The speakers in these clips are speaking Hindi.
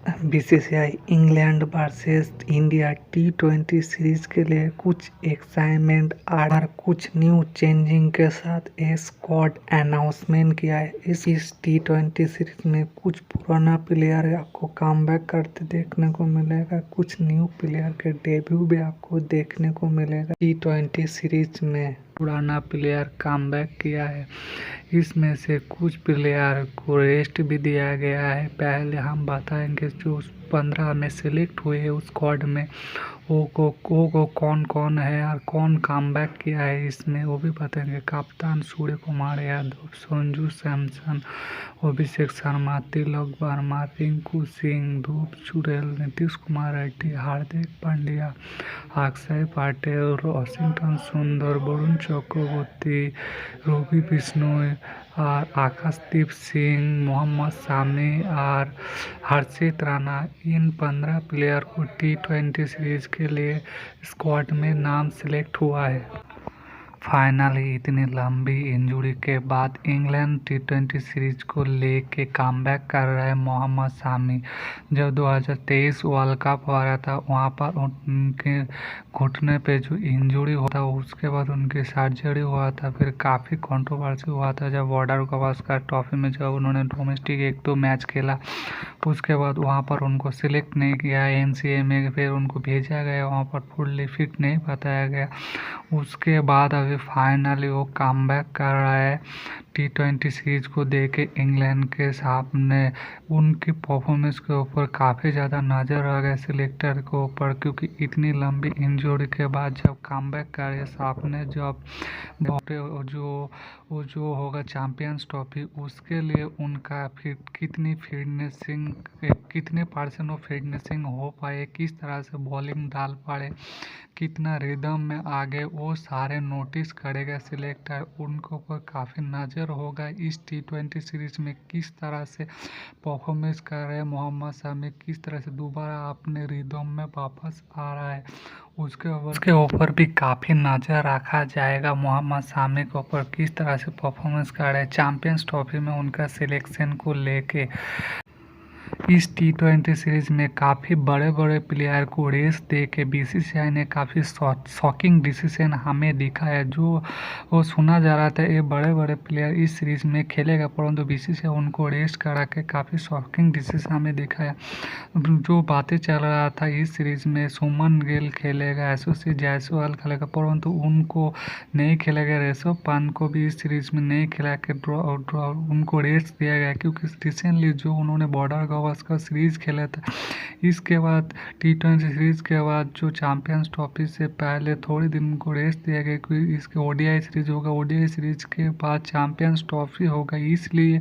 बीसीसीआई इंग्लैंड वर्सेस इंडिया टी20 सीरीज के लिए कुछ एक्साइटमेंट और कुछ न्यू चेंजिंग के साथ स्क्वाड अनाउंसमेंट किया है। इस टी20 सीरीज में कुछ पुराना प्लेयर आपको कमबैक करते देखने को मिलेगा, कुछ न्यू प्लेयर के डेब्यू भी आपको देखने को मिलेगा। टी20 सीरीज में पुराना प्लेयर कमबैक किया है, इसमें से कुछ प्लेयर को रेस्ट भी दिया गया है। पहले हम बताएंगे जो 15 में सिलेक्ट हुए हैं उस स्क्वाड में वो कौन कौन है और कौन कमबैक किया है इसमें, वो भी बताएंगे। कप्तान सूर्य कुमार यादव, संजू सैमसन, अभिषेक शर्मा, तिलक वर्मा, रिंकू सिंह, ध्रुव चुड़ैल, नीतीश कुमार रेड्डी, हार्दिक पांड्या, अक्षय पटेल, वॉशिंगटन सुंदर, वरुण चक्रवर्ती, रवि बिश्नोई और आकाशदीप सिंह, मोहम्मद शामी और हर्षित राणा। इन 15 प्लेयर को टी20 सीरीज के लिए स्क्वाड में नाम सिलेक्ट हुआ है। फाइनली इतनी लंबी इंजरी के बाद इंग्लैंड टी20 सीरीज को लेके कमबैक कर रहे मोहम्मद शामी। जब 2023 वर्ल्ड कप हो रहा था वहाँ पर उनके घुटने पे जो इंजरी हुआ था उसके बाद उनकी सर्जरी हुआ था, फिर काफ़ी कंट्रोवर्सी हुआ था जब बॉर्डर गवास्कर ट्रॉफी में जब उन्होंने डोमेस्टिक 1-2 मैच खेला, उसके बाद वहाँ पर उनको सिलेक्ट नहीं किया एनसीए में, फिर उनको भेजा गया वहाँ पर फुल्ली फिट नहीं बताया गया। उसके बाद अभी फाइनली वो कमबैक कर रहा है टी20 सीरीज को देके इंग्लैंड के सामने। उनकी परफॉर्मेंस के ऊपर काफ़ी ज़्यादा नज़र आ गया सिलेक्टर के ऊपर, क्योंकि इतनी लंबी इंजरी के बाद जब कमबैक करे सामने जब जो होगा चैंपियंस ट्रॉफी उसके लिए उनका कितनी कितने परसेंट ऑफ फिटनेसिंग हो पाए, किस तरह से बॉलिंग डाल पाए, कितना रिदम में आगे, वो सारे नोटिस करेगा सिलेक्टर। उनके ऊपर काफ़ी नज़र होगा इस टी20 सीरीज में किस तरह से परफॉर्मेंस कर रहे हैं मोहम्मद शामी, किस तरह से दोबारा अपने रिदम में वापस आ रहा है। उसके ऊपर भी काफ़ी नज़र रखा जाएगा मोहम्मद शामी के ऊपर, किस तरह से परफॉर्मेंस कर रहे हैं चैंपियंस ट्रॉफी में उनका सिलेक्शन को लेके। इस टी20 सीरीज में काफ़ी बड़े बड़े प्लेयर को रेस दे के बीसीसीआई ने काफ़ी शॉकिंग डिसीजन हमें दिखाया। जो वो सुना जा रहा था ये बड़े बड़े प्लेयर इस सीरीज में खेलेगा, परंतु बीसीसीआई उनको रेस्ट करा के काफ़ी शॉकिंग डिसीजन हमें दिखाया। जो बातें चल रहा था इस सीरीज में सुमन गिल खेलेगा, यशस्वी जायसवाल खेलेगा, परंतु उनको नहीं खेलेगा। ऋषभ पंत को भी इस सीरीज में नहीं खिला के उनको रेस्ट दिया गया, क्योंकि रिसेंटली जो उन्होंने बॉर्डर गवास्कर सीरीज खेला था, इसके बाद टी20 सीरीज के बाद जो चैंपियंस ट्रॉफी से पहले थोड़े दिन उनको रेस्ट दिया गया, क्योंकि इसके ओडीआई सीरीज होगा, ओडीआई सीरीज के बाद चैंपियंस ट्रॉफी होगा, इसलिए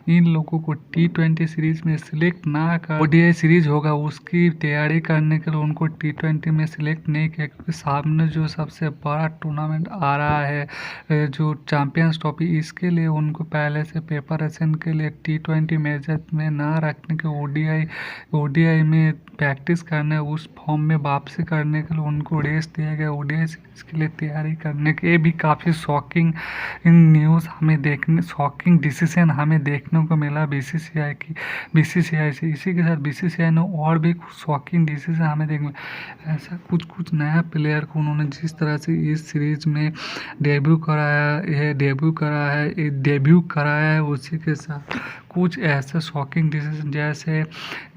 इन लोगों को टी20 सीरीज में सिलेक्ट ना कर ओडीआई सीरीज होगा उसकी तैयारी करने के लिए उनको टी20 में सिलेक्ट नहीं किया, क्योंकि सामने जो सबसे बड़ा टूर्नामेंट आ रहा है जो चैंपियंस ट्रॉफी, इसके लिए उनको पहले से प्रिपरेशन के लिए टी20 मैचेस में ना रखने के ओडीआई में प्रैक्टिस करने, उस फॉर्म में वापसी करने के लिए उनको रेस्ट दिया गया ओडीआई सीरीज के लिए तैयारी करने के। ये भी काफ़ी शॉकिंग न्यूज़ शॉकिंग डिसीजन हमें देखने को मिला बीसीसीआई से। इसी के साथ बीसीसीआई ने और भी शॉकिंग डिसीजन हमें देखने ऐसा कुछ नया प्लेयर को उन्होंने जिस तरह से इस सीरीज में डेब्यू कराया है उसी के साथ कुछ ऐसे शॉकिंग डिसीजन जैसे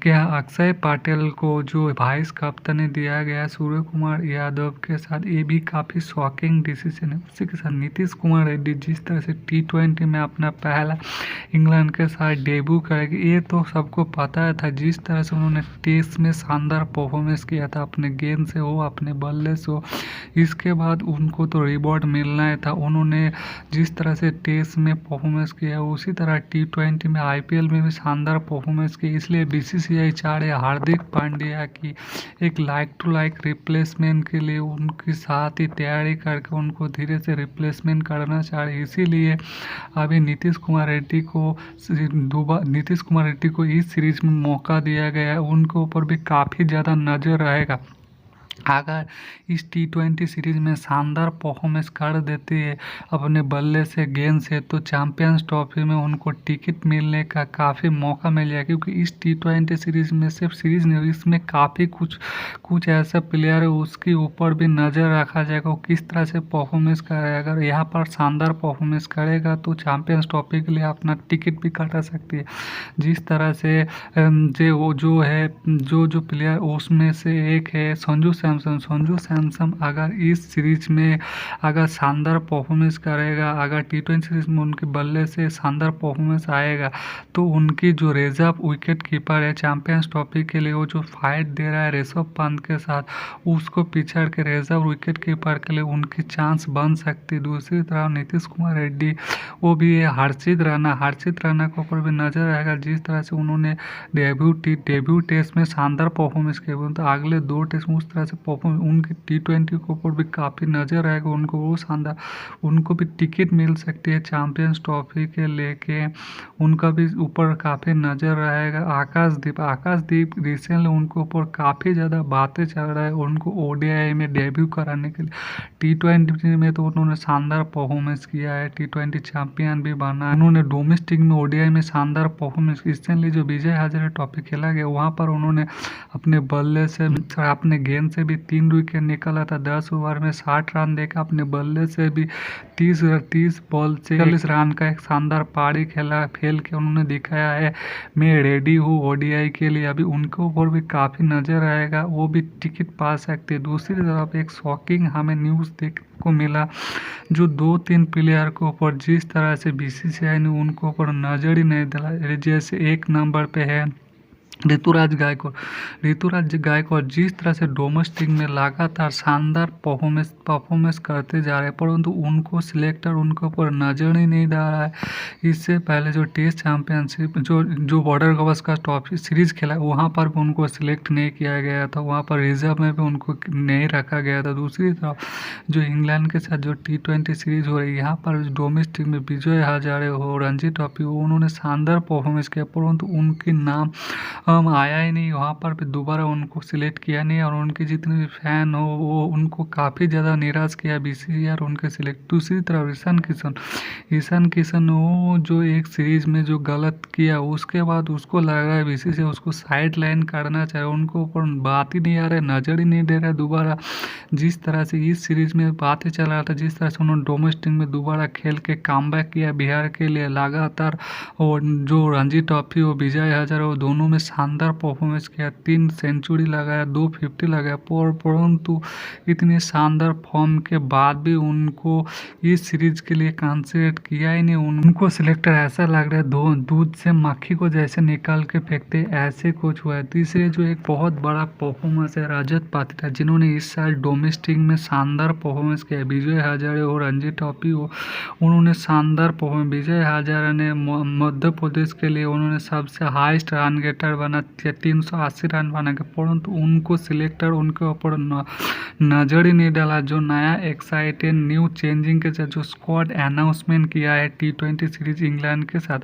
कि अक्षय पटेल को जो वाइस कप्तानी दिया गया सूर्य कुमार यादव के साथ, ये भी काफ़ी शॉकिंग डिसीजन है। उसी के साथ नीतीश कुमार रेड्डी जिस तरह से टी20 में अपना पहला इंग्लैंड के साथ डेब्यू करेगी, ये तो सबको पता था। जिस तरह से उन्होंने टेस्ट में शानदार परफॉर्मेंस किया था, अपने गेंद से हो अपने बल्ले से हो, इसके बाद उनको तो रिवॉर्ड मिलना ही था। उन्होंने जिस तरह से टेस्ट में परफॉर्मेंस किया उसी तरह टी20 में आईपीएल में भी शानदार परफॉर्मेंस की, इसलिए बीसीसीआई चाह रहे हार्दिक पांड्या की एक लाइक टू लाइक रिप्लेसमेंट के लिए उनके साथ ही तैयारी करके उनको धीरे से रिप्लेसमेंट करना चाह रहे, इसीलिए अभी नीतीश कुमार रेड्डी को इस सीरीज में मौका दिया गया है। उनके ऊपर भी काफ़ी ज़्यादा नज़र रहेगा अगर इस T20 सीरीज में शानदार परफॉर्मेंस कर देती है अपने बल्ले से, गेंद से, तो चैंपियंस ट्रॉफी में उनको टिकट मिलने का काफ़ी मौका मिल जाएगा। क्योंकि इस T20 सीरीज में सिर्फ सीरीज नहीं, इसमें काफ़ी कुछ कुछ ऐसा प्लेयर है उसके ऊपर भी नज़र रखा जाएगा, वो किस तरह से परफॉर्मेंस करेगा। अगर यहाँ पर शानदार परफॉर्मेंस करेगा तो चैंपियंस ट्रॉफी के लिए अपना टिकट भी कटा सकती है। जिस तरह से जो है जो प्लेयर उसमें से एक है संजू सैमसन अगर इस सीरीज में अगर शानदार परफॉर्मेंस करेगा, अगर T20 सीरीज में उनके बल्ले से शानदार परफॉर्मेंस आएगा तो उनकी जो रिजर्व विकेट कीपर है चैंपियंस ट्रॉफी के लिए, वो जो फाइट दे रहा है ऋषभ पंत के साथ, उसको पिछड़ के रिजर्व विकेट कीपर के लिए उनकी चांस बन सकती है। दूसरी तरफ नीतीश कुमार रेड्डी, वो भी है हर्षित राणा के ऊपर भी नजर रहेगा। जिस तरह से उन्होंने डेब्यू टेस्ट में शानदार परफॉर्मेंस किया, तो अगले 2 टेस्ट में उस तरह से परफॉर्मेंस उनकी T20 के ऊपर भी काफ़ी नजर रहेगा। उनको वो शानदार, उनको भी टिकट मिल सकती है चैंपियंस ट्रॉफी के लेके, उनका भी ऊपर काफ़ी नजर रहेगा। आकाशदीप रिसेंटली उनके ऊपर काफ़ी ज़्यादा बातें चल रहा है, उनको ODI में डेब्यू कराने के लिए। T20 में तो उन्होंने शानदार परफॉर्मेंस किया है, T20 चैंपियन भी बना है। उन्होंने डोमेस्टिक में ODI में शानदार परफॉर्मेंस, रिसेंटली जो विजय हजारे ट्रॉफी खेला गया वहाँ पर उन्होंने अपने बल्ले से, अपने गेंद से भी 3 विकेट निकाला था। 10 ओवर में 60 रन देकर अपने बल्ले से भी 30 बॉल से 40 रन का एक शानदार पारी खेल के उन्होंने दिखाया है मैं रेडी हूँ ODI के लिए। अभी उनके ऊपर भी काफ़ी नज़र आएगा, वो भी टिकट पा सकते हैं। दूसरी तरफ एक शॉकिंग हमें न्यूज़ देखने को मिला, जो 2-3 प्लेयर के ऊपर जिस तरह से BCCI ने उनको ऊपर नज़र ही नहीं दिला। जैसे 1 नंबर पे है ऋतुराज गायकवाड़ जिस तरह से डोमेस्टिक में लगातार शानदार परफॉर्मेंस करते जा रहे हैं, परंतु उनको सिलेक्टर उनके ऊपर नजर ही नहीं डाल रहा है। इससे पहले जो टेस्ट चैंपियनशिप जो बॉर्डर गवास्कर ट्रॉफी सीरीज खेला वहाँ पर भी उनको सिलेक्ट नहीं किया गया था, वहाँ पर रिजर्व में भी उनको नहीं रखा गया था। दूसरी तरफ जो इंग्लैंड के साथ जो T20 सीरीज हो रही है, यहाँ पर डोमेस्टिक में विजय हजारे हो, रणजी ट्रॉफी हो, उन्होंने शानदार परफॉर्मेंस किया, परंतु उनके नाम आया ही नहीं, वहाँ पर भी दोबारा उनको सिलेक्ट किया नहीं। और उनके जितने भी फैन हो वो उनको काफ़ी ज़्यादा निराश किया BCCI और उनके सिलेक्ट। दूसरी तरफ ईशान किशन वो जो एक सीरीज में जो गलत किया उसके बाद उसको लग रहा है BCCI उसको साइड लाइन करना चाहिए, उनको ऊपर बात ही नहीं आ रहा है, नज़र ही नहीं दे रहा है दोबारा। जिस तरह से इस सीरीज में बातें चल रहा था, जिस तरह से उन्होंने डोमेस्टिक में दोबारा खेल के कमबैक किया बिहार के लिए लगातार, और जो रणजी ट्रॉफी हो विजय हजारे वो दोनों में शानदार परफॉर्मेंस किया, 3 सेंचुरी लगाया, 250 लगाया, परंतु इतने शानदार फॉर्म के बाद भी उनको इस सीरीज के लिए कंसिडर किया ही नहीं। उनको सिलेक्टर ऐसा लग रहा है दूध से मक्खी को जैसे निकाल के फेंकते, ऐसे कुछ हुआ है। तीसरे जो एक बहुत बड़ा परफॉर्मेंस है रजत पाटीदार, जिन्होंने इस साल डोमेस्टिक में शानदार परफॉर्मेंस किया। विजय हजारे हो, रणजी ट्रॉफी हो, उन्होंने शानदार परफॉर्मेंस। विजय हजारे ने मध्य प्रदेश के लिए उन्होंने सबसे हाईएस्ट रन गेटर बना, 380 रन बना के, परंतु उनको सिलेक्टर उनके ऊपर नज़र ही नहीं डाला। जो नया एक्साइटेड न्यू चेंजिंग के साथ जो स्क्वाड अनाउंसमेंट किया है T20 सीरीज इंग्लैंड के साथ,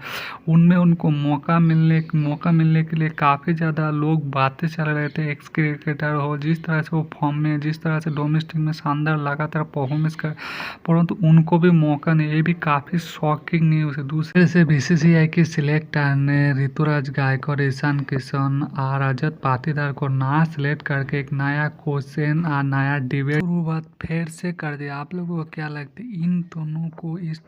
उनमें उनको मौका मिलने के लिए काफ़ी ज़्यादा लोग बातें चल रहे थे। एक्स क्रिकेटर हो, जिस तरह से वो फॉर्म में, जिस तरह से डोमेस्टिक में शानदार लगातार परफॉर्मेंस कर, परंतु उनको भी मौका नहीं। ये भी काफ़ी शॉकिंग न्यूज़ है। दूसरे से BCCI के सिलेक्टर ने ऋतुराज गायकवाड़, ईशान किशन और रजत पाटीदार को ना सिलेक्ट करके एक नया क्वेश्चन और नया डिबेट शुरुआत फिर से कर दिया। आप लोगों को क्या लगता है, इन दोनों को इस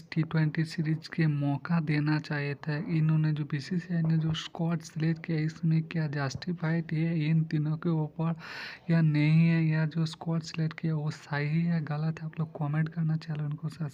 T20 सीरीज के मौका देना चाहिए था? इन्होंने जो BCCI ने जो स्क्वाड सिलेक्ट किया इसमें क्या जस्टिफाइड है इन तीनों के ऊपर या नहीं है, या जो स्क्वाड सिलेक्ट किया वो सही है गलत है? आप लोग कमेंट करना, चैनल को सब्सक्राइब